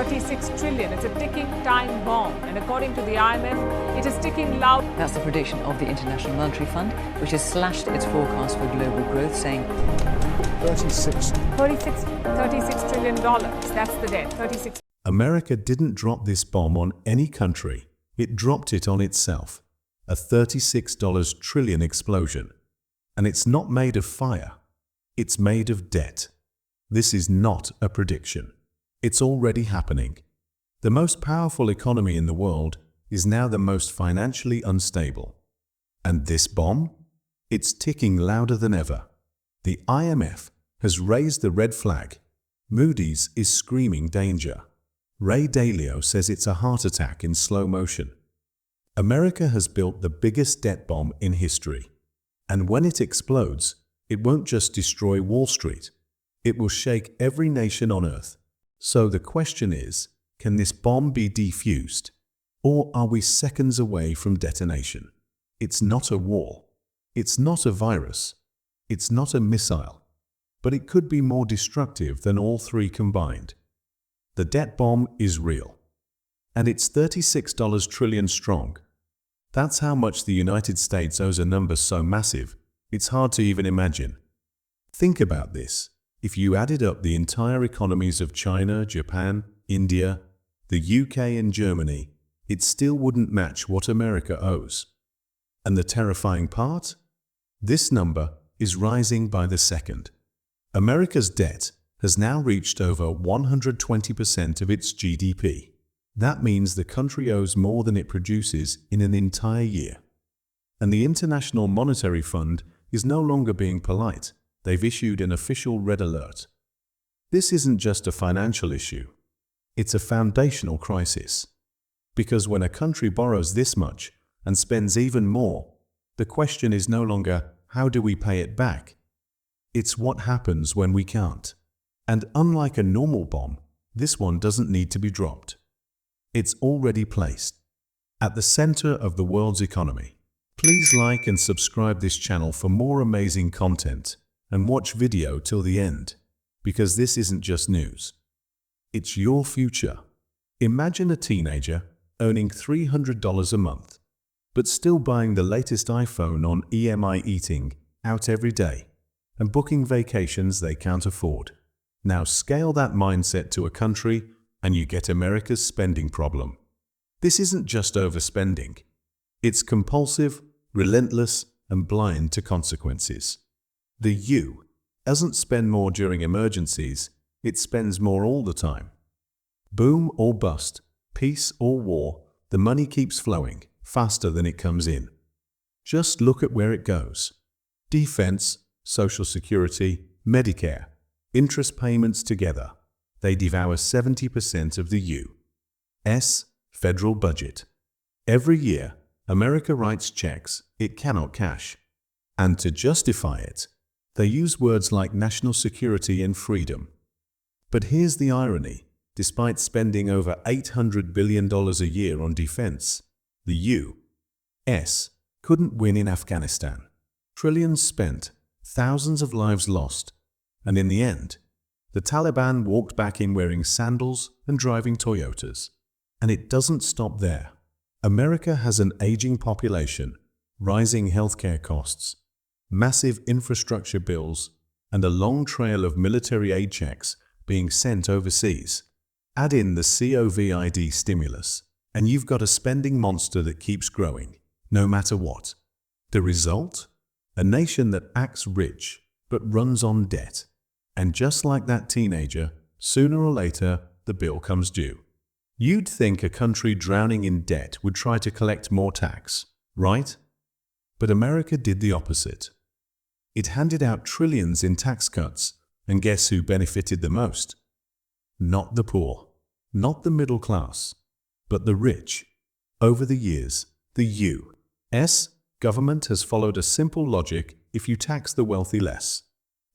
36 trillion. It's a ticking time bomb. And according to the IMF, it is ticking loud. That's the prediction of the International Monetary Fund, which has slashed its forecast for global growth, saying 36 trillion dollars. That's the debt. 36. America didn't drop this bomb on any country. It dropped it on itself. A $36 trillion explosion. And it's not made of fire. It's made of debt. This is not a prediction. It's already happening. The most powerful economy in the world is now the most financially unstable. And this bomb? It's ticking louder than ever. The IMF has raised the red flag. Moody's is screaming danger. Ray Dalio says it's a heart attack in slow motion. America has built the biggest debt bomb in history. And when it explodes, it won't just destroy Wall Street. It will shake every nation on earth. So the question is, can this bomb be defused? Or are we seconds away from detonation? It's not a war. It's not a virus. It's not a missile. But it could be more destructive than all three combined. The debt bomb is real. And it's $36 trillion strong. That's how much the United States owes, a number so massive, it's hard to even imagine. Think about this. If you added up the entire economies of China, Japan, India, the UK and Germany, it still wouldn't match what America owes. And the terrifying part? This number is rising by the second. America's debt has now reached over 120% of its GDP. That means the country owes more than it produces in an entire year. And the International Monetary Fund is no longer being polite. They've issued an official red alert. This isn't just a financial issue. It's a foundational crisis. Because when a country borrows this much and spends even more, the question is no longer, how do we pay it back? It's what happens when we can't. And unlike a normal bomb, this one doesn't need to be dropped. It's already placed at the center of the world's economy. Please like and subscribe this channel for more amazing content and watch video till the end, because this isn't just news. It's your future. Imagine a teenager earning $300 a month, but still buying the latest iPhone on EMI, eating out every day, and booking vacations they can't afford. Now scale that mindset to a country and you get America's spending problem. This isn't just overspending. It's compulsive, relentless, and blind to consequences. The U doesn't spend more during emergencies, it spends more all the time. Boom or bust, peace or war, the money keeps flowing faster than it comes in. Just look at where it goes. Defense, Social Security, Medicare, interest payments together. They devour 70% of the U.S. federal budget. Every year, America writes checks it cannot cash. And to justify it, they use words like national security and freedom. But here's the irony. Despite spending over $800 billion a year on defense, the U.S. couldn't win in Afghanistan. Trillions spent, thousands of lives lost, and in the end, the Taliban walked back in wearing sandals and driving Toyotas. And it doesn't stop there. America has an aging population, rising healthcare costs, massive infrastructure bills, and a long trail of military aid checks being sent overseas. Add in the COVID stimulus, and you've got a spending monster that keeps growing, no matter what. The result? A nation that acts rich, but runs on debt. And just like that teenager, sooner or later, the bill comes due. You'd think a country drowning in debt would try to collect more tax, right? But America did the opposite. It handed out trillions in tax cuts, and guess who benefited the most? Not the poor, not the middle class, but the rich. Over the years, the U.S. government has followed a simple logic: if you tax the wealthy less,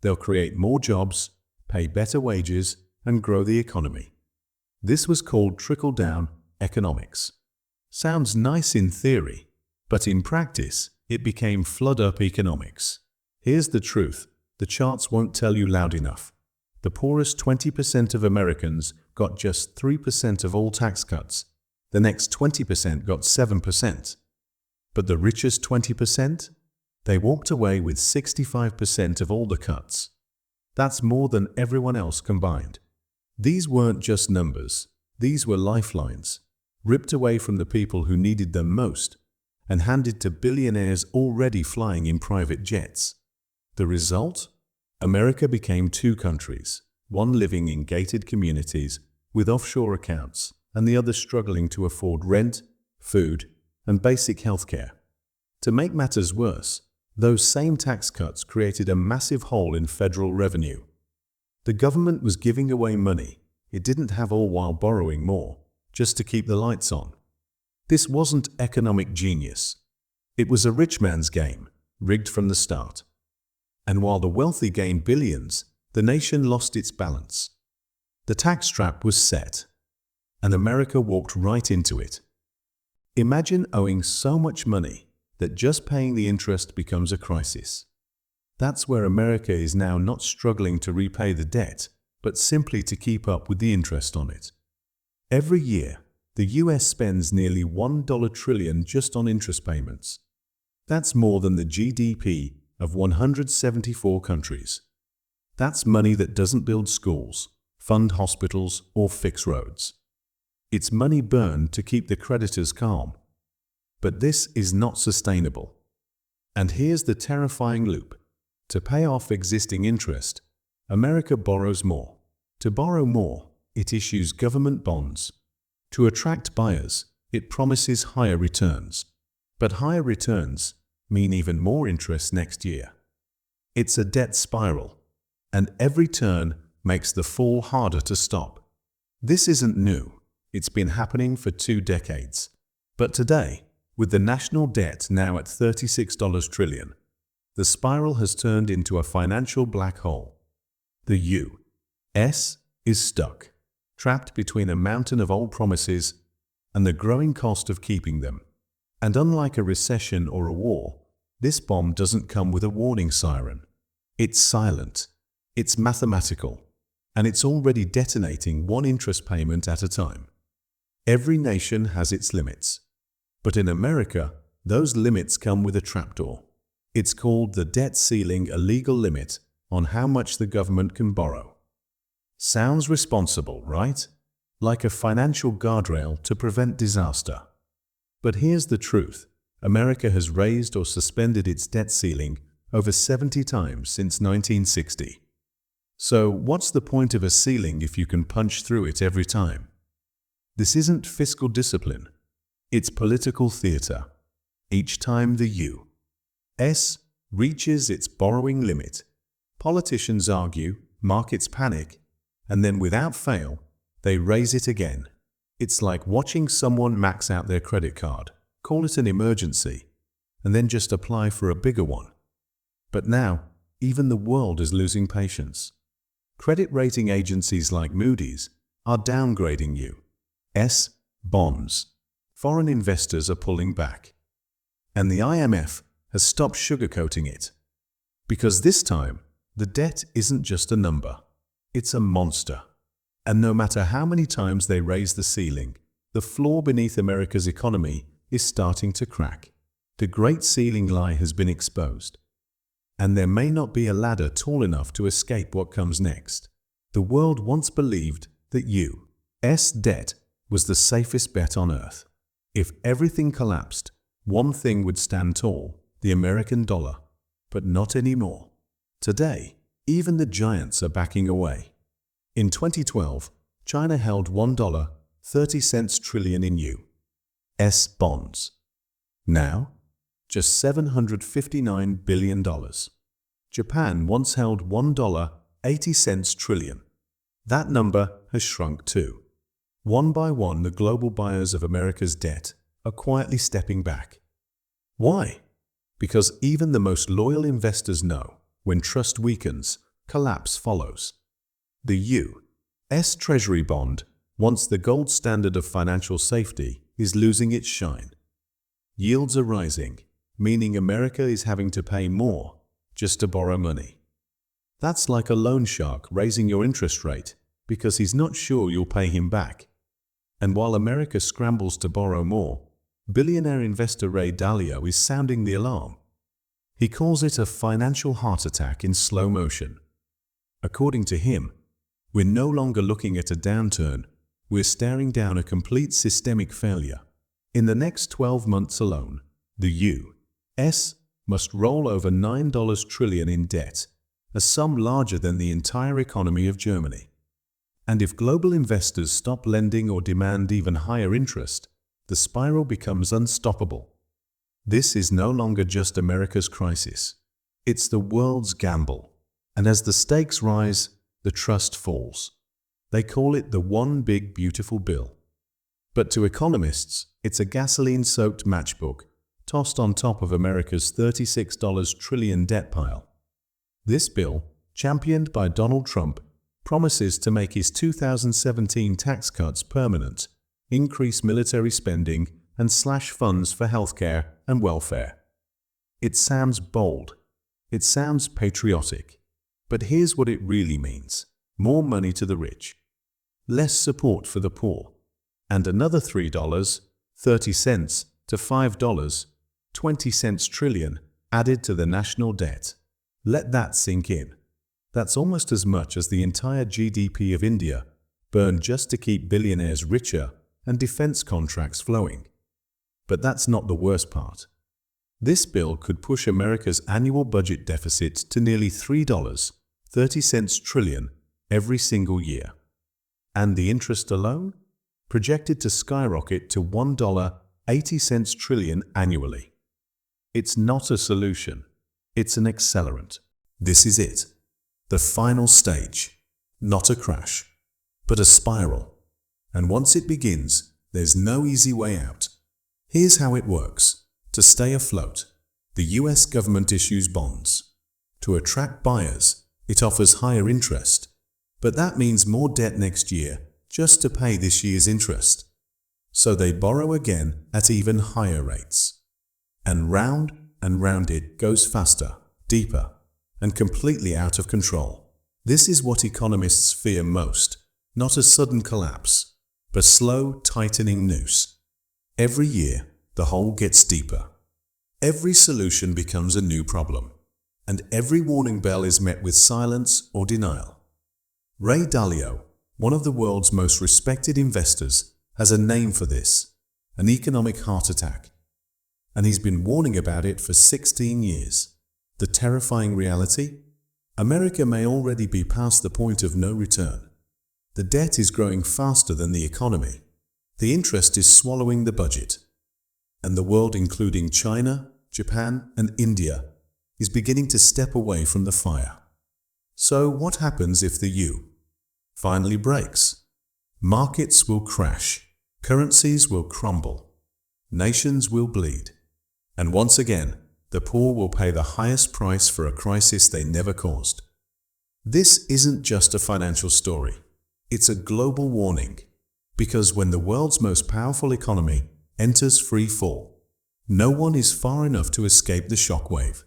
they'll create more jobs, pay better wages, and grow the economy. This was called trickle-down economics. Sounds nice in theory, but in practice, it became flood-up economics. Here's the truth. The charts won't tell you loud enough. The poorest 20% of Americans got just 3% of all tax cuts. The next 20% got 7%. But the richest 20%? They walked away with 65% of all the cuts. That's more than everyone else combined. These weren't just numbers. These were lifelines, ripped away from the people who needed them most and handed to billionaires already flying in private jets. The result? America became two countries, one living in gated communities with offshore accounts and the other struggling to afford rent, food, and basic health care. To make matters worse, those same tax cuts created a massive hole in federal revenue. The government was giving away money it didn't have, all while borrowing more, just to keep the lights on. This wasn't economic genius. It was a rich man's game, rigged from the start. And while the wealthy gained billions, the nation lost its balance. The tax trap was set, and America walked right into it. Imagine owing so much money that just paying the interest becomes a crisis. That's where America is now, not struggling to repay the debt, but simply to keep up with the interest on it. Every year, the US spends nearly $1 trillion just on interest payments. That's more than the GDP of 174 countries. That's money that doesn't build schools, fund hospitals, or fix roads. It's money burned to keep the creditors calm. But this is not sustainable. And here's the terrifying loop. To pay off existing interest, America borrows more. To borrow more, it issues government bonds. To attract buyers, it promises higher returns. But higher returns mean even more interest next year. It's a debt spiral, and every turn makes the fall harder to stop. This isn't new. It's been happening for 2 decades. But today, with the national debt now at $36 trillion, the spiral has turned into a financial black hole. The U.S. is stuck, trapped between a mountain of old promises and the growing cost of keeping them. And unlike a recession or a war, this bomb doesn't come with a warning siren. It's silent, it's mathematical, and it's already detonating one interest payment at a time. Every nation has its limits. But in America, those limits come with a trapdoor. It's called the debt ceiling, a legal limit on how much the government can borrow. Sounds responsible, right? Like a financial guardrail to prevent disaster. But here's the truth. America has raised or suspended its debt ceiling over 70 times since 1960. So what's the point of a ceiling if you can punch through it every time? This isn't fiscal discipline. It's political theater. Each time the U.S. reaches its borrowing limit, politicians argue, markets panic, and then without fail, they raise it again. It's like watching someone max out their credit card, call it an emergency, and then just apply for a bigger one. But now, even the world is losing patience. Credit rating agencies like Moody's are downgrading U.S. bonds. Foreign investors are pulling back. And the IMF has stopped sugarcoating it. Because this time, the debt isn't just a number. It's a monster. And no matter how many times they raise the ceiling, the floor beneath America's economy is starting to crack. The Great Ceiling lie has been exposed. And there may not be a ladder tall enough to escape what comes next. The world once believed that U.S. debt was the safest bet on earth. If everything collapsed, one thing would stand tall, the American dollar. But not anymore. Today, even the giants are backing away. In 2012, China held $1.30 trillion in U.S. bonds. Now, just $759 billion. Japan once held $1.80 trillion. That number has shrunk too. One by one, the global buyers of America's debt are quietly stepping back. Why? Because even the most loyal investors know when trust weakens, collapse follows. The U.S. Treasury bond, once the gold standard of financial safety, is losing its shine. Yields are rising, meaning America is having to pay more just to borrow money. That's like a loan shark raising your interest rate because he's not sure you'll pay him back. And while America scrambles to borrow more, billionaire investor Ray Dalio is sounding the alarm. He calls it a financial heart attack in slow motion. According to him, we're no longer looking at a downturn, we're staring down a complete systemic failure. In the next 12 months alone, the U.S. must roll over $9 trillion in debt, a sum larger than the entire economy of Germany. And if global investors stop lending or demand even higher interest, the spiral becomes unstoppable. This is no longer just America's crisis. It's the world's gamble. And as the stakes rise, the trust falls. They call it the one big beautiful bill. But to economists, it's a gasoline-soaked matchbook tossed on top of America's $36 trillion debt pile. This bill, championed by Donald Trump, promises to make his 2017 tax cuts permanent, increase military spending, and slash funds for healthcare and welfare. It sounds bold. It sounds patriotic. But here's what it really means. More money to the rich. Less support for the poor. And another $3.30 to $5.20 trillion added to the national debt. Let that sink in. That's almost as much as the entire GDP of India, burned just to keep billionaires richer and defense contracts flowing. But that's not the worst part. This bill could push America's annual budget deficit to nearly $3.30 trillion every single year. And the interest alone? Projected to skyrocket to $1.80 trillion annually. It's not a solution. It's an accelerant. This is it. The final stage. Not a crash, but a spiral. And once it begins, there's no easy way out. Here's how it works. To stay afloat, the US government issues bonds. To attract buyers, it offers higher interest. But that means more debt next year just to pay this year's interest. So they borrow again at even higher rates. And round it goes faster, deeper, and completely out of control. This is what economists fear most. Not a sudden collapse, but slow, tightening noose. Every year, the hole gets deeper. Every solution becomes a new problem. And every warning bell is met with silence or denial. Ray Dalio, one of the world's most respected investors, has a name for this, an economic heart attack. And he's been warning about it for 16 years. The terrifying reality? America may already be past the point of no return. The debt is growing faster than the economy. The interest is swallowing the budget. And the world, including China, Japan, and India, is beginning to step away from the fire. So what happens if the U finally breaks? Markets will crash. Currencies will crumble. Nations will bleed. And once again, the poor will pay the highest price for a crisis they never caused. This isn't just a financial story. It's a global warning. Because when the world's most powerful economy enters free fall, no one is far enough to escape the shockwave.